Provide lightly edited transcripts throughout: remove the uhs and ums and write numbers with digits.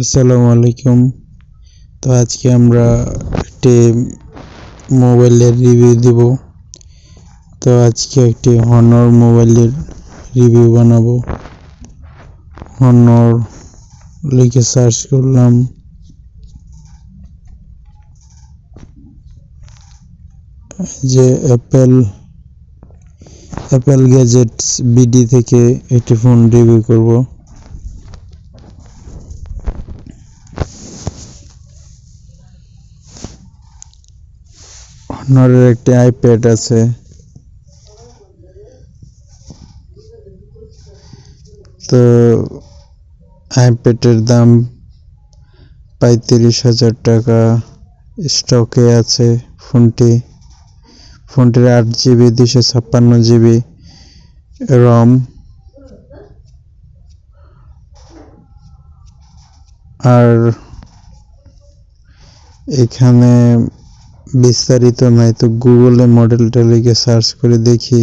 আসসালামু আলাইকুম। তো আজকে আমরা একটি মোবাইলের রিভিউ দিব। তো আজকে একটি হনর মোবাইলের রিভিউ বানাবো। হনর লিখে সার্চ করলাম, যে অ্যাপেল গ্যাজেটস বিডি থেকে একটি ফোন রিভিউ করব। হনরের একটি আইপ্যাড আছে। তো আইপ্যাডের দাম 35,000 টাকা স্টকে আছে। ফোনটির 8GB 256GB রম আর এখানে বিস্তারিত নাই। তো গুগলে মডেলটা লিখে সার্চ করে দেখি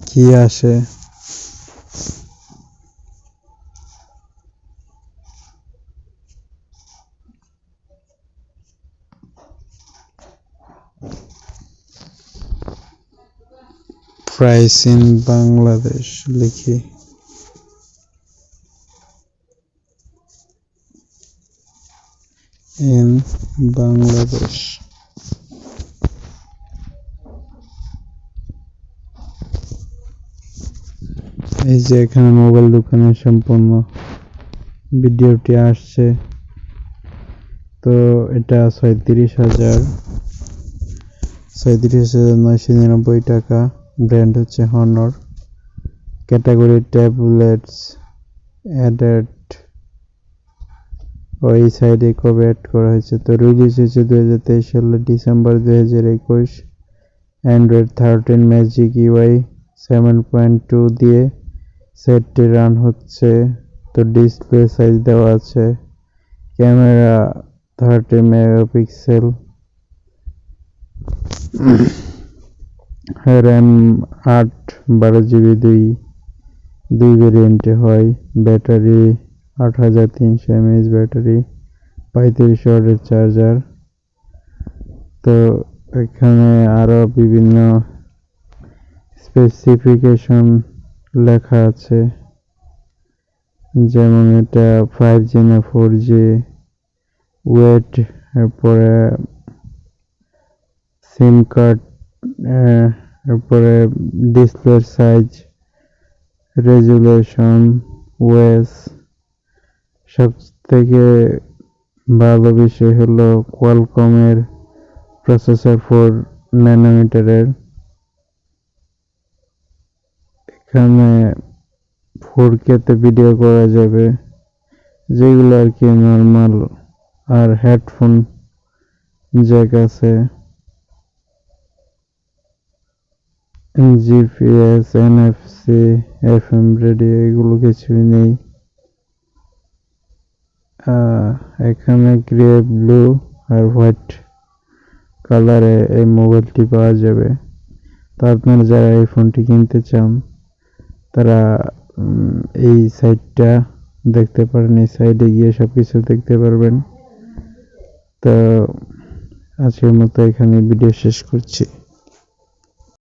কি আসে। প্রাইস ইন বাংলাদেশ লিখি। ইন বাংলাদেশ এই যে এখানে মোবাইল দোকানের সম্পূর্ণ ভিডিওটি আসছে। তো এটা 37,999 টাকা। ব্র্যান্ড হচ্ছে হনর। Category tablets added. ওই সাইডে কবে অ্যাড করা হয়েছে। তো রিলিজ হয়েছে 2023 সালের ডিসেম্বর 2021। অ্যান্ড্রয়েড 13 ম্যাজিক UI 7.2 দিয়ে সেটটি রান হচ্ছে। তো ডিসপ্লে সাইজ দেওয়া আছে। Camera 30 megapixel. র্যাম 8/12GB দুই ভেরিয়েন্টে হয়। ব্যাটারি 8300 mAh ব্যাটারি, 35 ওয়াটের চার্জার। তো এখানে আরো বিভিন্ন স্পেসিফিকেশন লেখা আছে, যেমন এটা 5G না 4G, ওয়েট, এরপরে সিম কার্ড, এরপরে ডিসপ্লের সাইজ, রেজুলেশন, ওএস। সব থেকে ভালো বিষয় হলো কোয়ালকমের প্রসেসর 4 ন্যানোমিটারের। এখানে 4K তে ভিডিও করা যাবে, যেগুলো আর কি নর্মাল। আর হেডফোন জ্যাক আছে। GPS, NFC, FM রেডিও এগুলো কিছুই নেই। এখানে গ্রে, ব্লু আর হোয়াইট কালারে এই মোবাইলটি পাওয়া যাবে। তো আপনারা যারা এই ফোনটি কিনতে চান তারা এই সাইটটা দেখতে পারেন। এই সাইডে গিয়ে সবকিছু দেখতে পারবেন। তো আজকের মতো এখানে ভিডিও শেষ করছি।